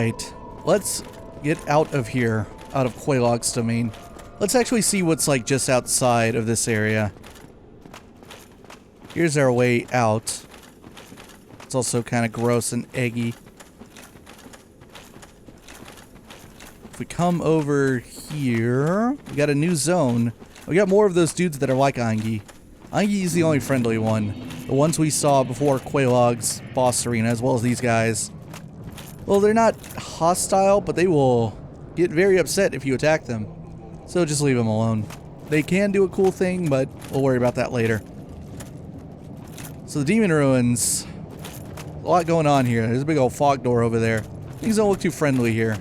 Alright, let's get out of here, out of Quelaag's domain. Let's actually see what's like just outside of this area. Here's our way out. It's also kind of gross and eggy. If we come over here, we got a new zone. We got more of those dudes that are like Angie. Angie is the only friendly one. The ones we saw before Quelaag's boss arena, as well as these guys. Well, they're not hostile, but they will get very upset if you attack them. So just leave them alone. They can do a cool thing, but we'll worry about that later. So the Demon Ruins. A lot going on here. There's a big old fog door over there. Things don't look too friendly here.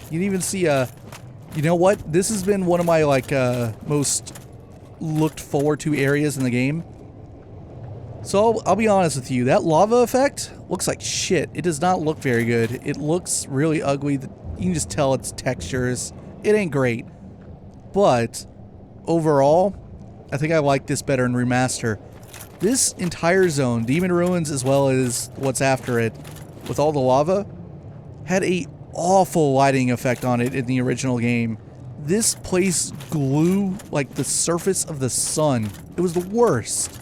You can even see, you know what? This has been one of my, like, most looked forward to areas in the game. So I'll be honest with you. That lava effect looks like shit. It does not look very good. It looks really ugly. You can just tell it's textures. It ain't great. But overall, I think I like this better in Remaster. This entire zone, Demon Ruins as well as what's after it, with all the lava, had a awful lighting effect on it in the original game. This place glue like the surface of the sun. It was the worst.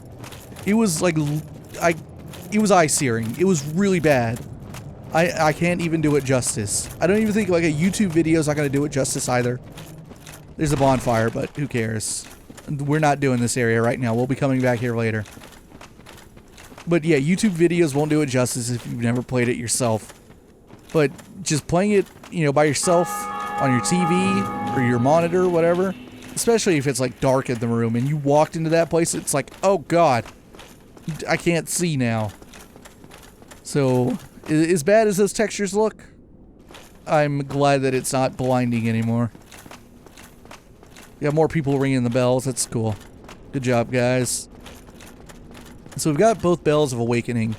It was like, it was eye-searing. It was really bad. I can't even do it justice. I don't even think like a YouTube video is not going to do it justice either. There's a bonfire, but who cares? We're not doing this area right now. We'll be coming back here later. But yeah, YouTube videos won't do it justice if you've never played it yourself. But just playing it, you know, by yourself on your TV or your monitor or whatever, especially if it's like dark in the room and you walked into that place, it's like, oh god, I can't see now. So, as bad as those textures look, I'm glad that it's not blinding anymore. We got more people ringing the bells. That's cool. Good job, guys. So we've got both Bells of Awakening,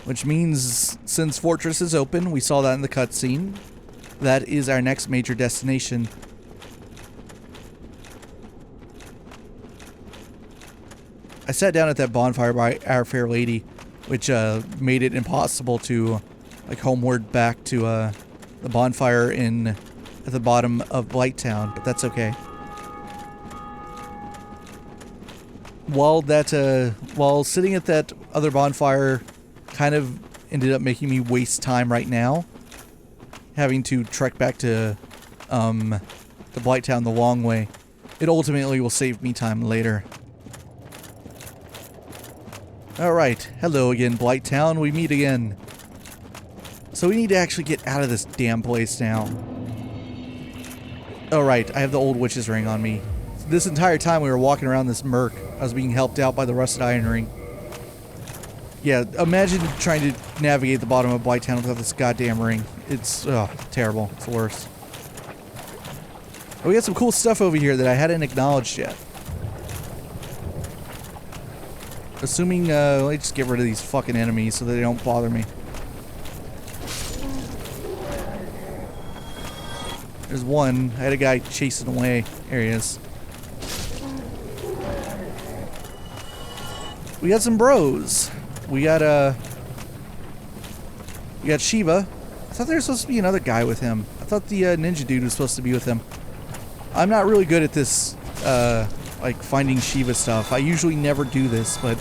which means since Fortress is open, we saw that in the cutscene, that is our next major destination. I sat down at that bonfire by Our Fair Lady, which made it impossible to like homeward back to the bonfire at the bottom of Blighttown, but that's okay. While sitting at that other bonfire kind of ended up making me waste time right now, having to trek back to Blighttown the long way, it ultimately will save me time later. Alright, hello again, Blighttown, we meet again. So we need to actually get out of this damn place now. Alright, I have the old witch's ring on me. This entire time we were walking around this murk, I was being helped out by the rusted iron ring. Yeah, imagine trying to navigate the bottom of Blighttown without this goddamn ring. It's, terrible. It's the worst. We got some cool stuff over here that I hadn't acknowledged yet. Assuming, let me just get rid of these fucking enemies so that they don't bother me. There's one. I had a guy chasing away. There he is. We got some bros. We got Shiva. I thought there was supposed to be another guy with him. I thought the ninja dude was supposed to be with him. I'm not really good at this, like finding Shiva stuff. I usually never do this, but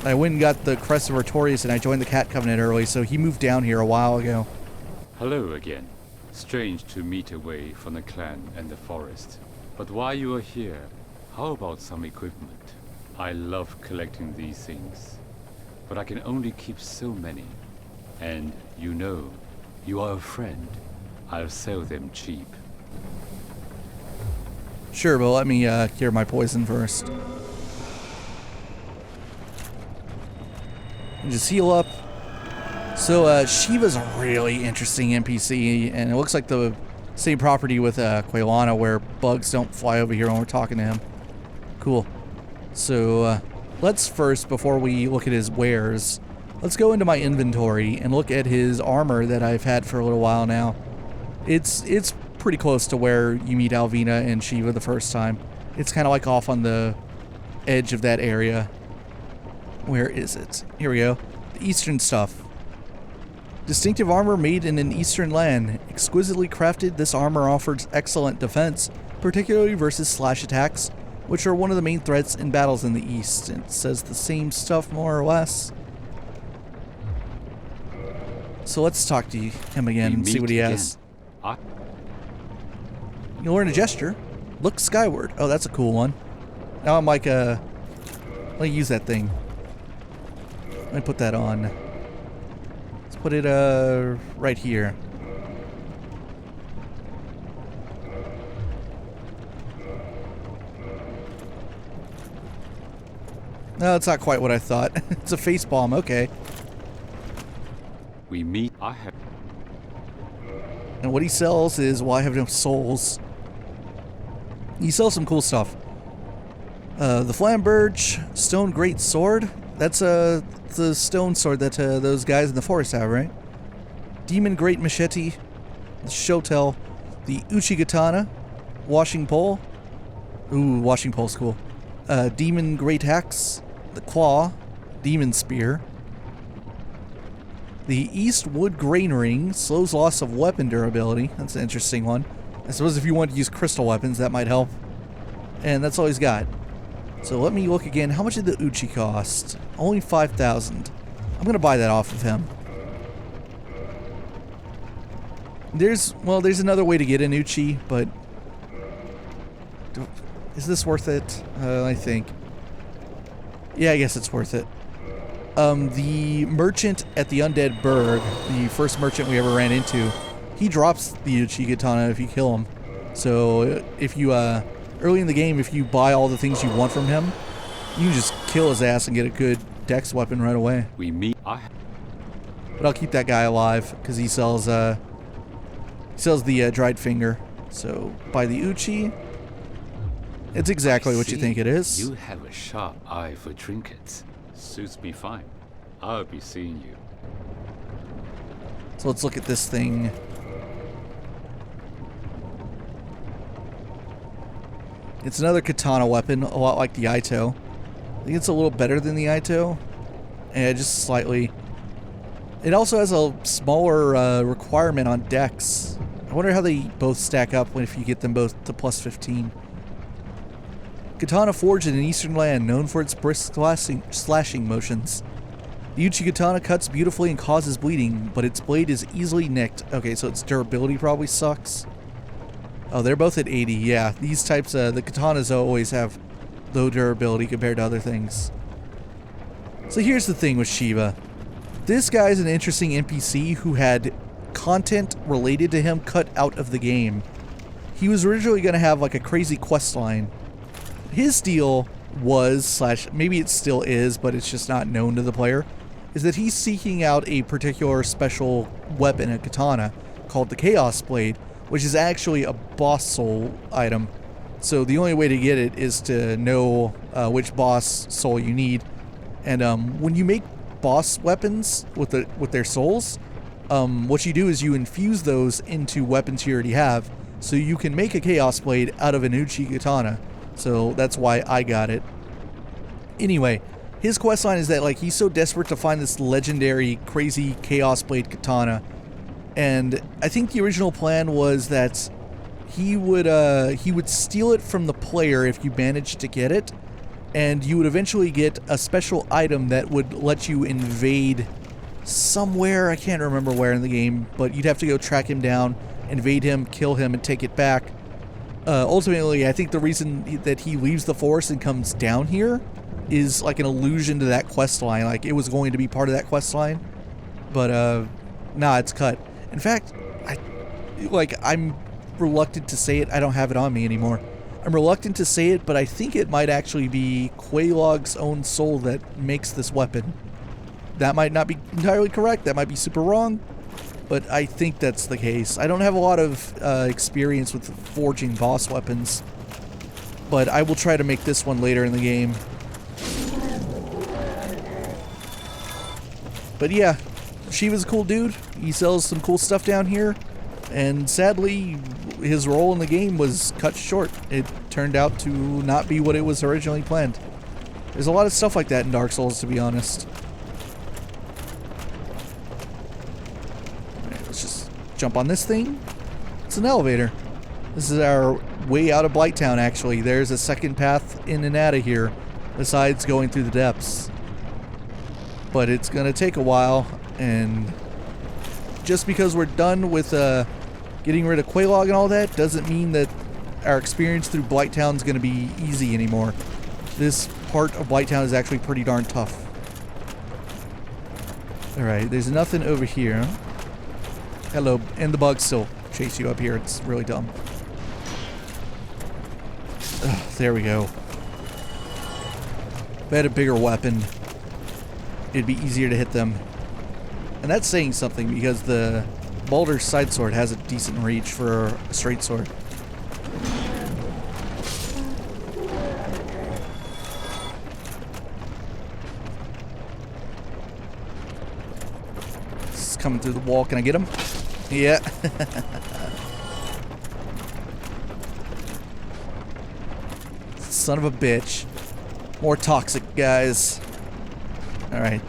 I went and got the Crest of Artorias and I joined the Cat Covenant early, so he moved down here a while ago. Hello again. Strange to meet away from the clan and the forest. But while you are here, how about some equipment? I love collecting these things, but I can only keep so many. And you know, you are a friend. I'll sell them cheap. Sure, but let me cure my poison first. And just heal up. So Shiva's a really interesting NPC, and it looks like the same property with Quelana, where bugs don't fly over here when we're talking to him. Cool. So let's first, before we look at his wares, let's go into my inventory and look at his armor that I've had for a little while now. It's pretty close to where you meet Alvina and Shiva the first time. It's kind of like off on the edge of that area. Where is it? Here we go. The eastern stuff. Distinctive armor made in an eastern land. Exquisitely crafted, this armor offers excellent defense, particularly versus slash attacks, which are one of the main threats in battles in the east. It says the same stuff more or less. So let's talk to him again and see what he has. You learn a gesture. Look skyward. Oh, that's a cool one. Now I'm like, let me use that thing. Let me put that on. Let's put it, right here. No, it's not quite what I thought. It's a face bomb, okay. We meet. I have. And what he sells is, well, I have no souls. He sells some cool stuff. The Flamberge Stone Great Sword. That's the stone sword that those guys in the forest have, right? Demon Great Machete. The Shotel. The Uchi Katana. Washing Pole. Ooh, Washing Pole's cool. Demon Great Axe. The Claw. Demon Spear. The East Wood Grain Ring slows loss of weapon durability. That's an interesting one. I suppose if you want to use crystal weapons, that might help. And that's all he's got. So let me look again. How much did the Uchi cost? Only 5,000. I'm going to buy that off of him. There's another way to get an Uchi, but is this worth it? I think. Yeah, I guess it's worth it. The merchant at the Undead Burg, the first merchant we ever ran into, he drops the Uchi Katana if you kill him. So if you, early in the game, if you buy all the things you want from him, you can just kill his ass and get a good dex weapon right away. We meet. But I'll keep that guy alive because he sells the dried finger. So buy the Uchi. It's exactly what you think it is. You have a sharp eye for trinkets. Suits me fine. I'll be seeing you. So let's look at this thing. It's another katana weapon, a lot like the Ito. I think it's a little better than the Ito. Yeah, just slightly. It also has a smaller requirement on dex. I wonder how they both stack up if you get them both to plus 15. Katana forged in an eastern land, known for its brisk slashing motions. The Uchi Katana cuts beautifully and causes bleeding, but its blade is easily nicked. Okay, so its durability probably sucks. Oh, they're both at 80. Yeah, these types, the katanas always have low durability compared to other things. So here's the thing with Shiva. This guy's an interesting NPC who had content related to him cut out of the game. He was originally going to have like a crazy quest line. His deal was, / maybe it still is, but it's just not known to the player, is that he's seeking out a particular special weapon, a katana, called the Chaos Blade, which is actually a boss soul item. So the only way to get it is to know which boss soul you need. And when you make boss weapons with their souls, what you do is you infuse those into weapons you already have, so you can make a Chaos Blade out of an Uchi Katana. So that's why I got it. Anyway, his questline is that like he's so desperate to find this legendary, crazy Chaos Blade Katana, and I think the original plan was that he would steal it from the player if you managed to get it, and you would eventually get a special item that would let you invade somewhere. I can't remember where in the game, but you'd have to go track him down, invade him, kill him, and take it back. Ultimately, I think the reason that he leaves the forest and comes down here is like an allusion to that quest line. Like it was going to be part of that quest line, but nah, it's cut. In fact, I'm reluctant to say it. I don't have it on me anymore. I'm reluctant to say it, but I think it might actually be Quelaag's own soul that makes this weapon. That might not be entirely correct. That might be super wrong. But I think that's the case. I don't have a lot of experience with forging boss weapons, but I will try to make this one later in the game. But yeah, Shiva's a cool dude. He sells some cool stuff down here, and sadly, his role in the game was cut short. It turned out to not be what it was originally planned. There's a lot of stuff like that in Dark Souls, to be honest. jump on this thing. It's an elevator. This is our way out of Blighttown, actually. There's a second path in and out of here, besides going through the depths. But it's gonna take a while, and just because we're done with getting rid of Quelaag and all that, doesn't mean that our experience through Blighttown is gonna be easy anymore. This part of Blighttown is actually pretty darn tough. Alright, there's nothing over here. Hello, and the bugs still chase you up here. It's really dumb. Ugh, there we go. If I had a bigger weapon, it'd be easier to hit them. And that's saying something, because the Baldur's side sword has a decent reach for a straight sword. This is coming through the wall. Can I get him? Yeah. Son of a bitch. More toxic guys. Alright.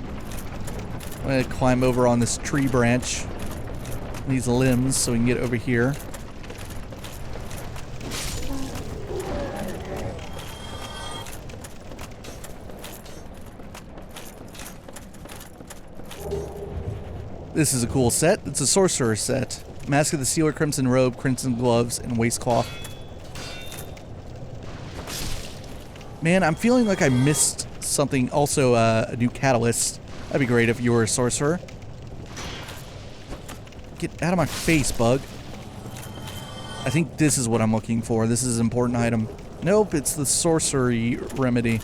I'm gonna climb over on this tree branch. These limbs so we can get over here. This is a cool set. It's a sorcerer set. Mask of the Sealer, Crimson Robe, Crimson Gloves, and Waistcloth. Man, I'm feeling like I missed something. Also, a new catalyst. That'd be great if you were a sorcerer. Get out of my face, bug. I think this is what I'm looking for. This is an important item. Nope, it's the sorcery remedy.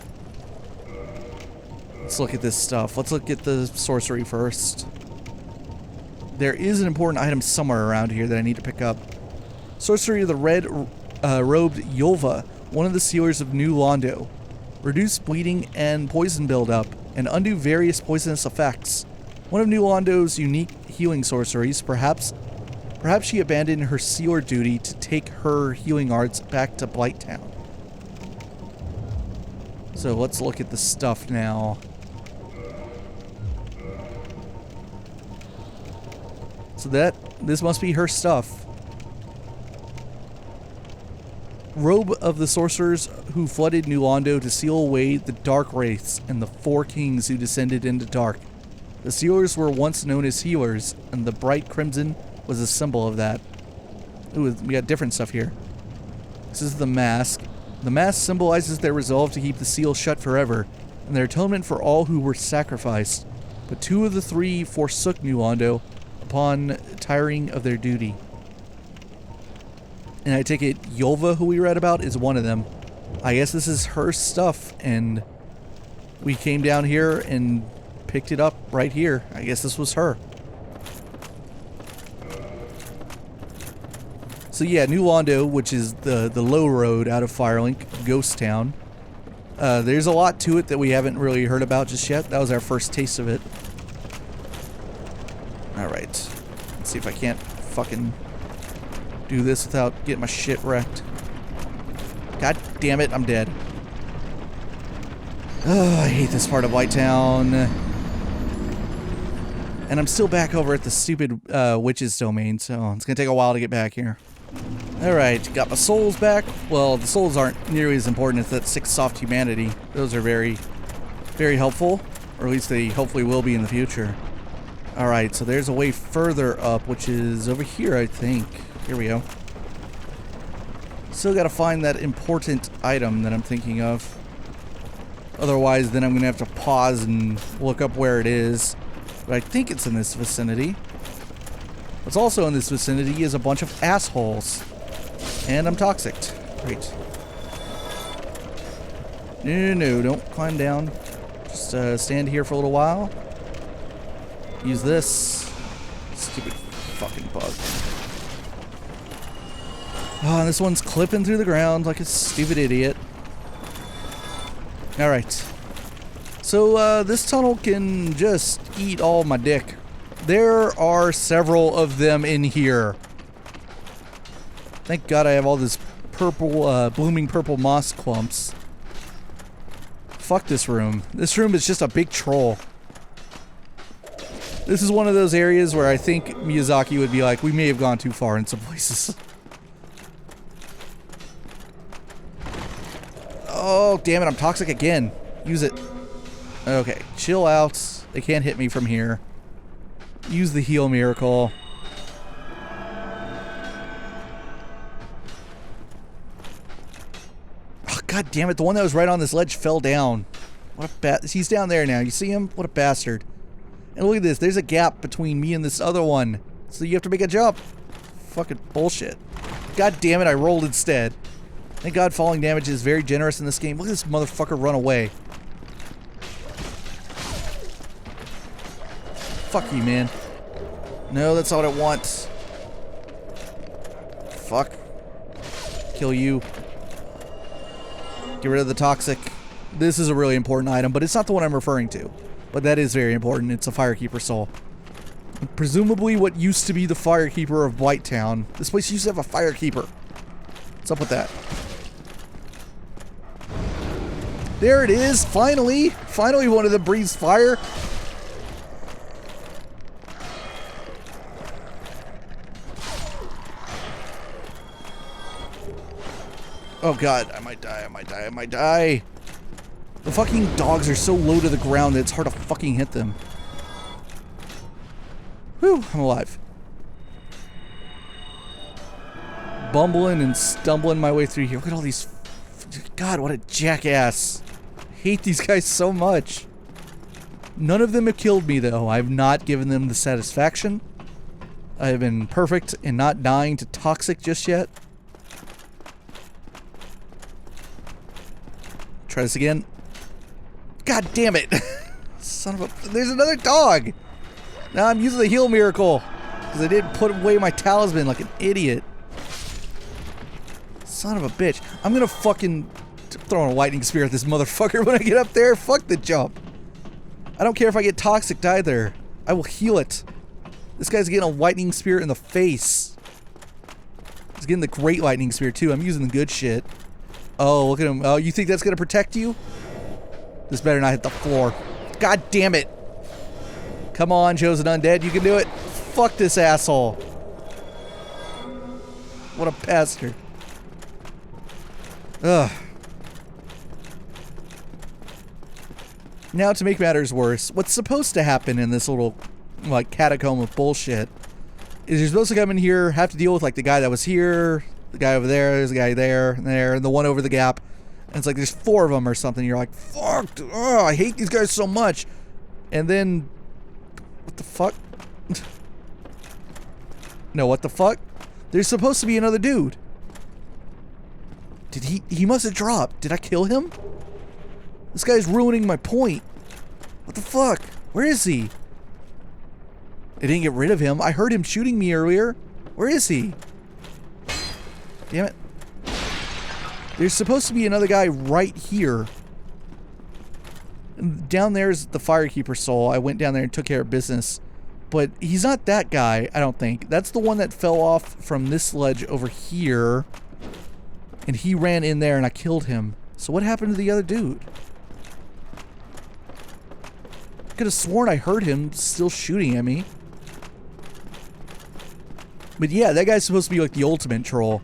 Let's look at this stuff. Let's look at the sorcery first. There is an important item somewhere around here that I need to pick up. Sorcery of the Red Robed Yolva, one of the sealers of New Londo. Reduce bleeding and poison buildup, and undo various poisonous effects. One of New Londo's unique healing sorceries. Perhaps she abandoned her sealer duty to take her healing arts back to Blighttown. So let's look at the stuff now. So this must be her stuff. Robe of the sorcerers who flooded New Londo to seal away the Dark Wraiths and the four kings who descended into dark. The sealers were once known as healers, and the bright crimson was a symbol of that. Ooh, we got different stuff here. This is the mask. The mask symbolizes their resolve to keep the seal shut forever, and their atonement for all who were sacrificed. But two of the three forsook New Londo upon tiring of their duty. And I take it Yolva, who we read about, is one of them. I guess this is her stuff, and we came down here and picked it up right here. I guess this was her. So yeah, New Londo, which is the low road out of Firelink, Ghost Town. There's a lot to it that we haven't really heard about just yet. That was our first taste of it. Alright. Let's see if I can't fucking do this without getting my shit wrecked. God damn it, I'm dead. Oh, I hate this part of Blighttown. And I'm still back over at the stupid witch's domain, so it's gonna take a while to get back here. Alright, got my souls back. Well, the souls aren't nearly as important as that 6 soft humanity. Those are very, very helpful. Or at least they hopefully will be in the future. Alright, so there's a way further up, which is over here, I think. Here we go. Still gotta find that important item that I'm thinking of. Otherwise, then I'm gonna have to pause and look up where it is. But I think it's in this vicinity. What's also in this vicinity is a bunch of assholes. And I'm toxic. Great. No, don't climb down. Just stand here for a little while. Use this. Stupid fucking bug. Oh, and this one's clipping through the ground like a stupid idiot. Alright. So, this tunnel can just eat all my dick. There are several of them in here. Thank God I have all this purple, blooming purple moss clumps. Fuck this room. This room is just a big troll. This is one of those areas where I think Miyazaki would be like, we may have gone too far in some places. Oh, damn it, I'm toxic again. Use it. Okay, chill out. They can't hit me from here. Use the heal miracle. Oh, God damn it, the one that was right on this ledge fell down. What a he's down there now. You see him? What a bastard. And look at this. There's a gap between me and this other one. So you have to make a jump. Fucking bullshit. God damn it, I rolled instead. Thank God falling damage is very generous in this game. Look at this motherfucker run away. Fuck you, man. No, that's not what I want. Fuck. Kill you. Get rid of the toxic. This is a really important item, but it's not the one I'm referring to. But that is very important. It's a Firekeeper soul. Presumably what used to be the Firekeeper of Blighttown. This place used to have a Firekeeper. What's up with that? There it is! Finally! Finally one of them breathes fire! Oh god, I might die, I might die, I might die! The fucking dogs are so low to the ground that it's hard to fucking hit them. Whew, I'm alive. Bumbling and stumbling my way through here. Look at all these... God, what a jackass. I hate these guys so much. None of them have killed me, though. I've not given them the satisfaction. I have been perfect in not dying to toxic just yet. Try this again. God damn it! Son of a... There's another dog! Now I'm using the heal miracle. Because I didn't put away my talisman like an idiot. Son of a bitch. I'm gonna fucking... throw a lightning spear at this motherfucker when I get up there. Fuck the jump. I don't care if I get toxic either. I will heal it. This guy's getting a lightning spear in the face. He's getting the great lightning spear too. I'm using the good shit. Oh, look at him. Oh, you think that's gonna protect you? This better not hit the floor. God damn it. Come on, chosen undead. You can do it. Fuck this asshole. What a bastard. Ugh. Now, to make matters worse, what's supposed to happen in this little, like, catacomb of bullshit is you're supposed to come in here, have to deal with, like, the guy that was here, the guy over there, there's a guy there, and the one over the gap. And it's like there's 4 of them or something. You're like, fuck, oh, I hate these guys so much. And then, what the fuck? No, what the fuck? There's supposed to be another dude. Did he must have dropped. Did I kill him? This guy's ruining my point. What the fuck? Where is he? I didn't get rid of him. I heard him shooting me earlier. Where is he? Damn it. There's supposed to be another guy right here. Down there's the Firekeeper soul. I went down there and took care of business. But he's not that guy, I don't think. That's the one that fell off from this ledge over here. And he ran in there and I killed him. So what happened to the other dude? I could have sworn I heard him still shooting at me. But yeah, that guy's supposed to be like the ultimate troll.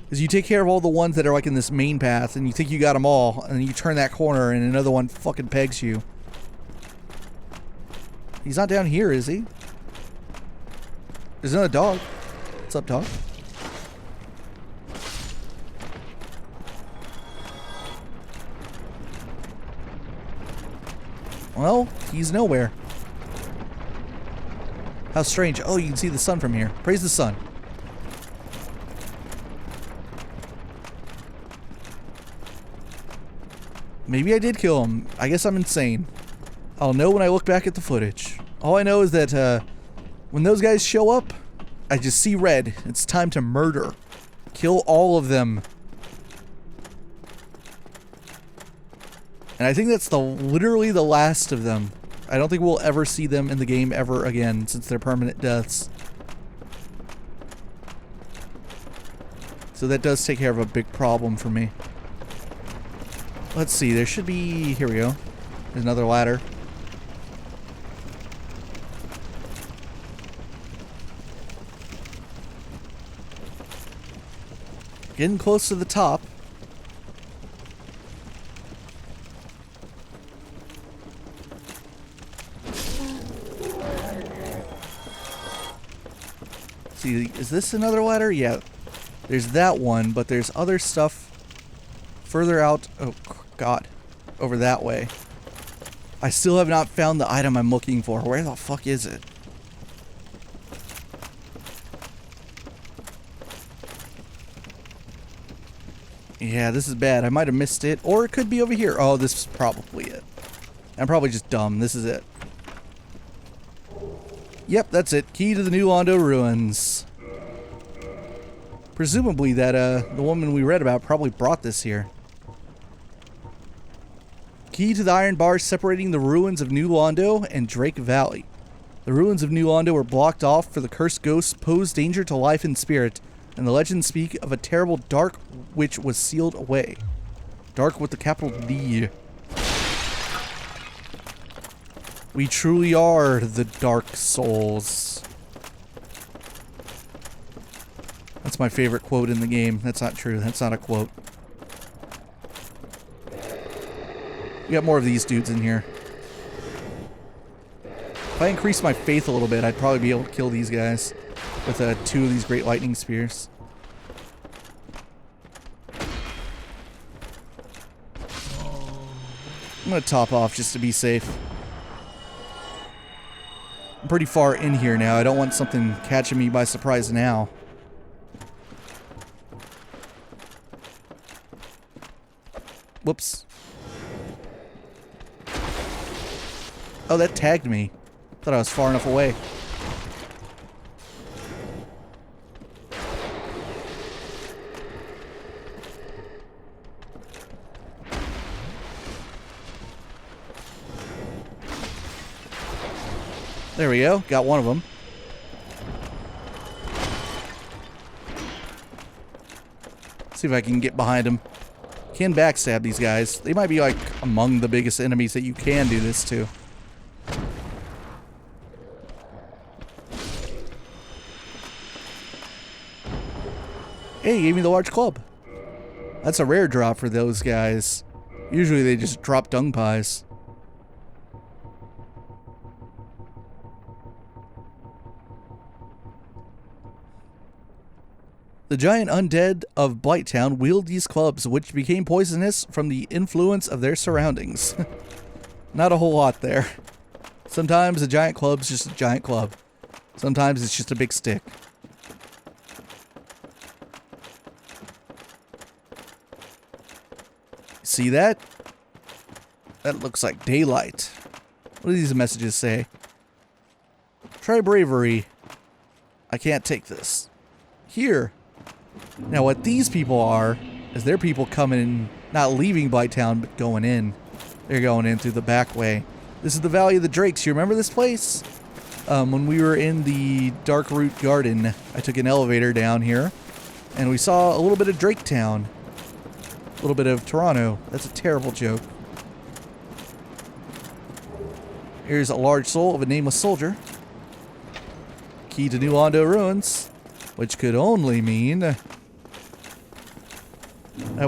Because you take care of all the ones that are like in this main path and you think you got them all, and then you turn that corner and another one fucking pegs you. He's not down here, is he? There's another dog. What's up, dog? Well, he's nowhere. How strange. Oh, you can see the sun from here. Praise the sun. Maybe I did kill him. I guess I'm insane. I'll know when I look back at the footage. All I know is that when those guys show up, I just see red. It's time to murder. Kill all of them. And I think that's literally the last of them. I don't think we'll ever see them in the game ever again, since they're permanent deaths. So that does take care of a big problem for me. Let's see, there should be... Here we go. There's another ladder. Getting close to the top. See, is this another ladder? Yeah. There's that one, but there's other stuff further out. Oh, God. Over that way. I still have not found the item I'm looking for. Where the fuck is it? Yeah, this is bad. I might have missed it. Or it could be over here. Oh, this is probably it. I'm probably just dumb. This is it. Yep, that's it. Key to the New Londo ruins. Presumably that, the woman we read about probably brought this here. Key to the iron bars separating the ruins of New Londo and Drake Valley. The ruins of New Londo were blocked off for the cursed ghosts pose danger to life and spirit, and the legends speak of a terrible dark which was sealed away. Dark with the capital D. We truly are the Dark Souls. That's my favorite quote in the game. That's not true. That's not a quote. We got more of these dudes in here. If I increase my faith a little bit, I'd probably be able to kill these guys with 2 of these great lightning spears. I'm gonna top off just to be safe. I'm pretty far in here now. I don't want something catching me by surprise now. Whoops. Oh, that tagged me. Thought I was far enough away. There we go. Got one of them. See if I can get behind him. Can backstab these guys. They might be like among the biggest enemies that you can do this to. Hey, he gave me the large club. That's a rare drop for those guys. Usually they just drop dung pies. The giant undead of Blighttown wield these clubs, which became poisonous from the influence of their surroundings. Not a whole lot there. Sometimes a giant club's just a giant club. Sometimes it's just a big stick. See that? That looks like daylight. What do these messages say? Try bravery. I can't take this. Here. Now what these people are, is they're people coming in, not leaving Blighttown, but going in. They're going in through the back way. This is the Valley of the Drakes. You remember this place? When we were in the Darkroot Garden, I took an elevator down here, and we saw a little bit of Drake Town. A little bit of Toronto. That's a terrible joke. Here's a large soul of a nameless soldier. Key to New Londo ruins, which could only mean that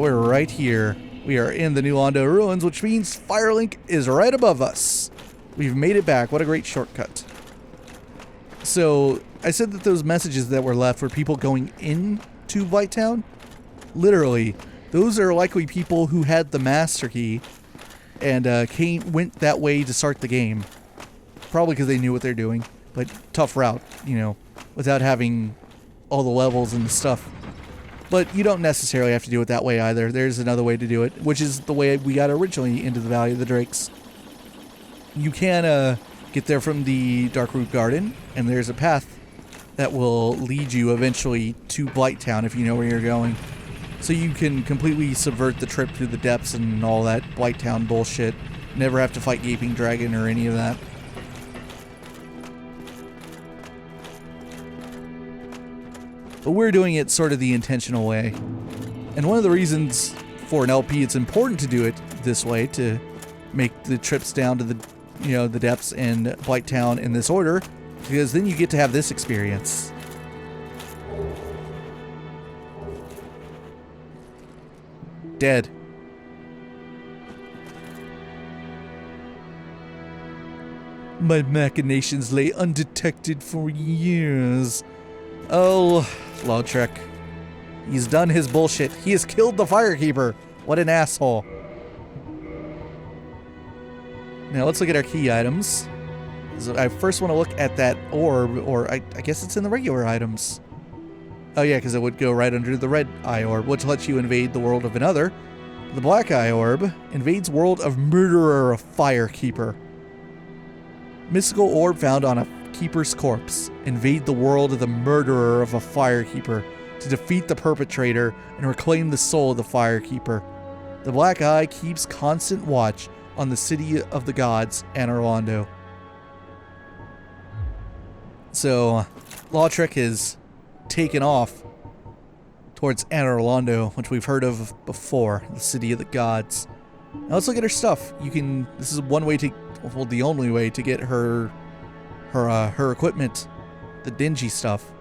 we're right here. We are in the New Londo ruins, which means Firelink is right above us. We've made it back. What a great shortcut. So, I said that those messages that were left were people going into Blighttown. Literally. Those are likely people who had the master key and went that way to start the game. Probably because they knew what they're doing. But tough route, you know, without having all the levels and the stuff. But you don't necessarily have to do it that way either. There's another way to do it, which is the way we got originally into the Valley of the Drakes. You can get there from the Darkroot Garden, and there's a path that will lead you eventually to Blighttown if you know where you're going. So you can completely subvert the trip through the depths and all that Blighttown bullshit. Never have to fight Gaping Dragon or any of that. But we're doing it sort of the intentional way. And one of the reasons for an LP it's important to do it this way, to make the trips down to the, you know, the depths and Blighttown in this order, because then you get to have this experience. dead. My machinations lay undetected for years. Oh, Lautrec. He's done his bullshit. He has killed the Firekeeper. What an asshole. Now let's look at our key items. So I first want to look at that orb, or I guess it's in the regular items. Oh yeah, because it would go right under the red eye orb, which lets you invade the world of another. The black eye orb invades world of murderer of Firekeeper. Mystical orb found on a keeper's corpse. Invade the world of the murderer of a Firekeeper to defeat the perpetrator and reclaim the soul of the Firekeeper. The black eye keeps constant watch on the city of the gods, Anor Londo. So, Lautrec has taken off towards Anor Londo, which we've heard of before, the city of the gods. Now let's look at her stuff. This is one way to, well, the only way to get her equipment, the dingy stuff.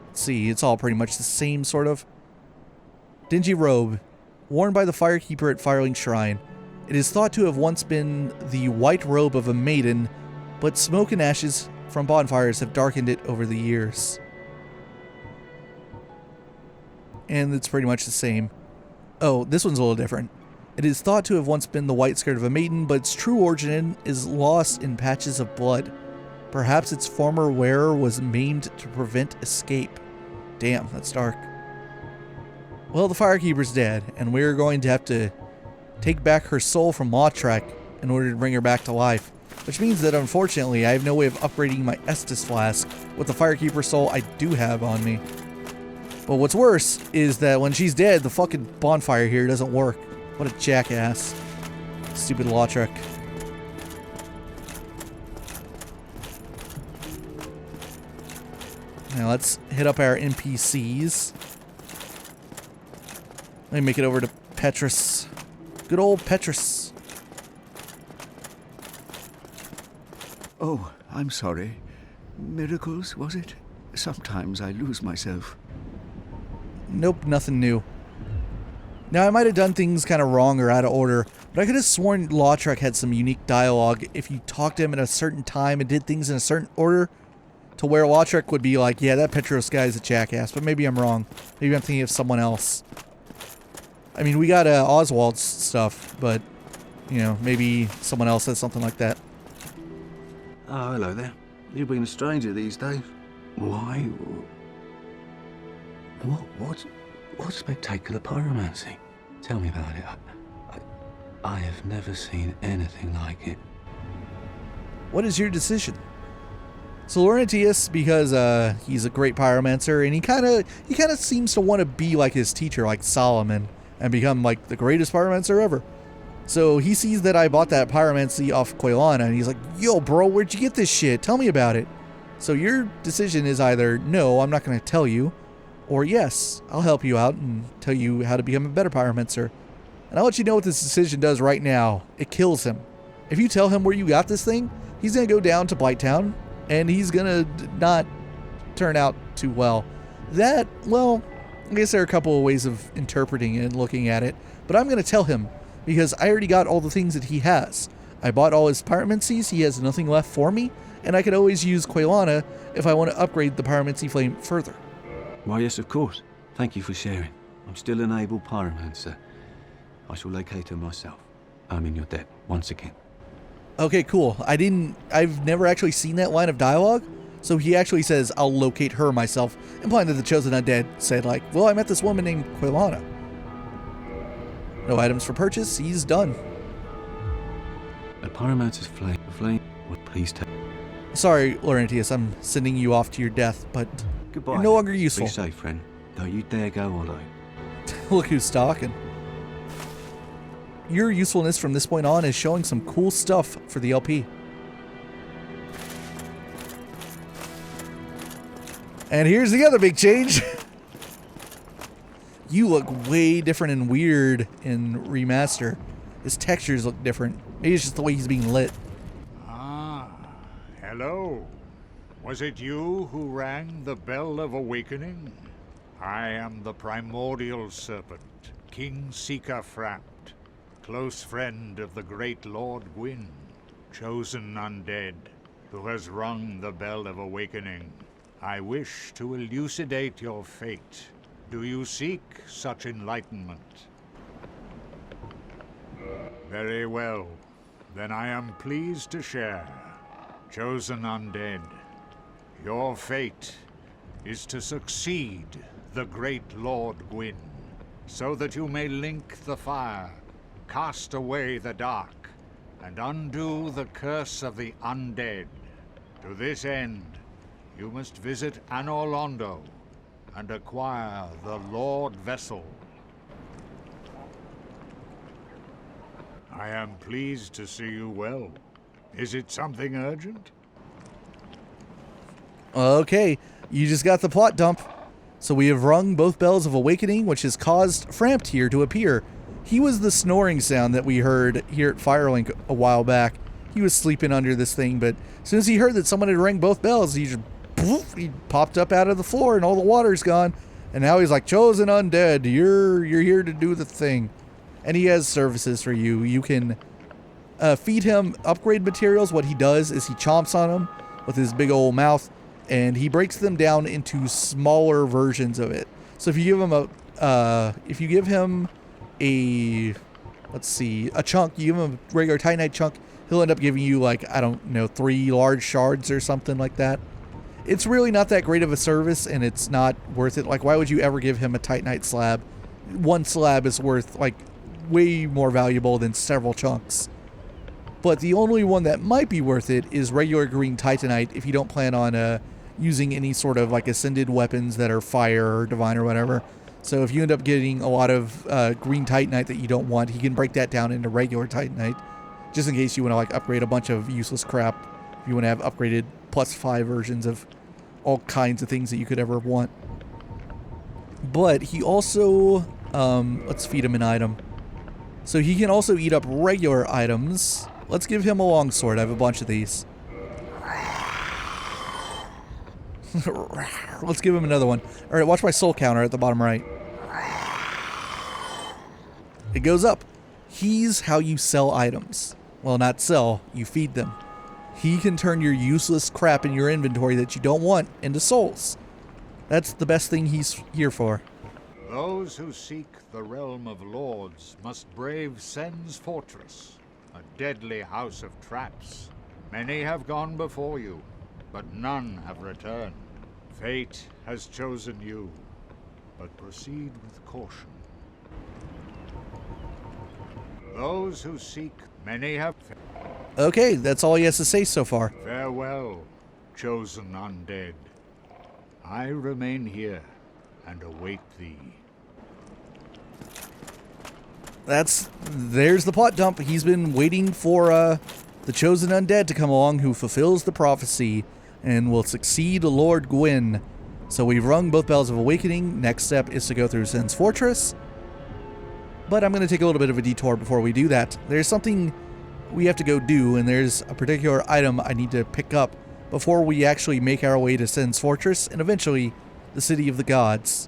Let's see, it's all pretty much the same sort of. Dingy robe, worn by the Firekeeper at Firelink Shrine. It is thought to have once been the white robe of a maiden, but smoke and ashes from bonfires have darkened it over the years. And it's pretty much the same. Oh, this one's a little different. It is thought to have once been the white skirt of a maiden, but its true origin is lost in patches of blood. Perhaps its former wearer was maimed to prevent escape. Damn, that's dark. Well, the Firekeeper's dead, and we're going to have to take back her soul from Lautrec in order to bring her back to life. Which means that, unfortunately, I have no way of upgrading my Estus flask with the Firekeeper soul I do have on me. But what's worse is that when she's dead, the fucking bonfire here doesn't work. What a jackass. Stupid Lautrec. Now let's hit up our NPCs. Let me make it over to Petrus. Good old Petrus. Oh, I'm sorry. Miracles, was it? Sometimes I lose myself. Nope, nothing new. Now, I might have done things kind of wrong or out of order, but I could have sworn Lautrec had some unique dialogue if you talked to him at a certain time and did things in a certain order, to where Lautrec would be like, yeah, that Petros guy is a jackass, but maybe I'm wrong. Maybe I'm thinking of someone else. I mean, we got Oswald's stuff, but, you know, maybe someone else says something like that. Oh, hello there. You've been a stranger these days. Why? What spectacular pyromancy? Tell me about it. I have never seen anything like it. What is your decision? So Laurentius, because he's a great pyromancer, and he kind of seems to want to be like his teacher, like Solomon, and become like the greatest pyromancer ever. So he sees that I bought that pyromancy off Quailana, and he's like, yo, bro, where'd you get this shit? Tell me about it. So your decision is either, no, I'm not going to tell you, or yes, I'll help you out and tell you how to become a better pyromancer. And I'll let you know what this decision does right now. It kills him. If you tell him where you got this thing, he's going to go down to Blighttown, and he's going to not turn out too well. That, well, I guess there are a couple of ways of interpreting it and looking at it, but I'm going to tell him, because I already got all the things that he has. I bought all his pyromancies, he has nothing left for me, and I could always use Quailana if I want to upgrade the pyromancy flame further. Why, yes, of course. Thank you for sharing. I'm still an able pyromancer. I shall locate her myself. I'm in your debt, once again. Okay, cool. I've never actually seen that line of dialogue, so he actually says, I'll locate her myself, implying that the Chosen Undead said like, well, I met this woman named Quailana. No items for purchase, he's done. A pyromancer's flame would please take. Sorry, Laurentius, I'm sending you off to your death, but Goodbye. you're no longer useful. Be safe, friend. Don't you dare go alone. Look who's talking. Your usefulness from this point on is showing some cool stuff for the LP. And here's the other big change. You look way different and weird in Remaster. His textures look different. Maybe it's just the way he's being lit. Ah, hello. Was it you who rang the bell of awakening? I am the primordial serpent, King Seeker Frapt, close friend of the great Lord Gwyn, chosen undead, who has rung the bell of awakening. I wish to elucidate your fate. Do you seek such enlightenment? Very well. Then I am pleased to share. Chosen undead, your fate is to succeed the great Lord Gwyn, so that you may link the fire, cast away the dark, and undo the curse of the undead. To this end, you must visit Anor Londo and acquire the Lord Vessel. I am pleased to see you well. Is it something urgent? Okay, you just got the plot dump. So we have rung both bells of awakening, which has caused Frampt here to appear. He was the snoring sound that we heard here at Firelink a while back. He was sleeping under this thing, but as soon as he heard that someone had rang both bells, he just poof, he popped up out of the floor and all the water's gone. And now he's like, chosen undead, you're here to do the thing. And he has services for you. You can feed him upgrade materials. What he does is he chomps on them with his big old mouth, and he breaks them down into smaller versions of it. So if you give him a chunk, you give him a regular Titanite chunk, he'll end up giving you, like, I don't know, 3 large shards or something like that. It's really not that great of a service, and it's not worth it. Like, why would you ever give him a Titanite slab? One slab is worth, like, way more valuable than several chunks. But the only one that might be worth it is regular green Titanite if you don't plan on using any sort of, like, ascended weapons that are fire or divine or whatever. So if you end up getting a lot of green Titanite that you don't want, he can break that down into regular Titanite, just in case you want to, like, upgrade a bunch of useless crap. If you want to have upgraded +5 versions of all kinds of things that you could ever want. But he also, let's feed him an item. So he can also eat up regular items. Let's give him a longsword. I have a bunch of these. Let's give him another one. Alright, watch my soul counter at the bottom right. It goes up. He's how you sell items. Well, not sell, you feed them. He can turn your useless crap in your inventory that you don't want into souls. That's the best thing he's here for. Those who seek the realm of lords must brave Sen's fortress, a deadly house of traps. Many have gone before you, but none have returned. Fate has chosen you, but proceed with caution. Those who seek, many have... Okay, that's all he has to say so far. Farewell, chosen undead. I remain here and await thee. There's the plot dump. He's been waiting for the chosen undead to come along who fulfills the prophecy and will succeed Lord Gwyn. So we've rung both bells of awakening. Next step is to go through Sen's fortress. But I'm going to take a little bit of a detour before we do that. There's something we have to go do, and there's a particular item I need to pick up before we actually make our way to Sen's fortress and eventually the City of the Gods.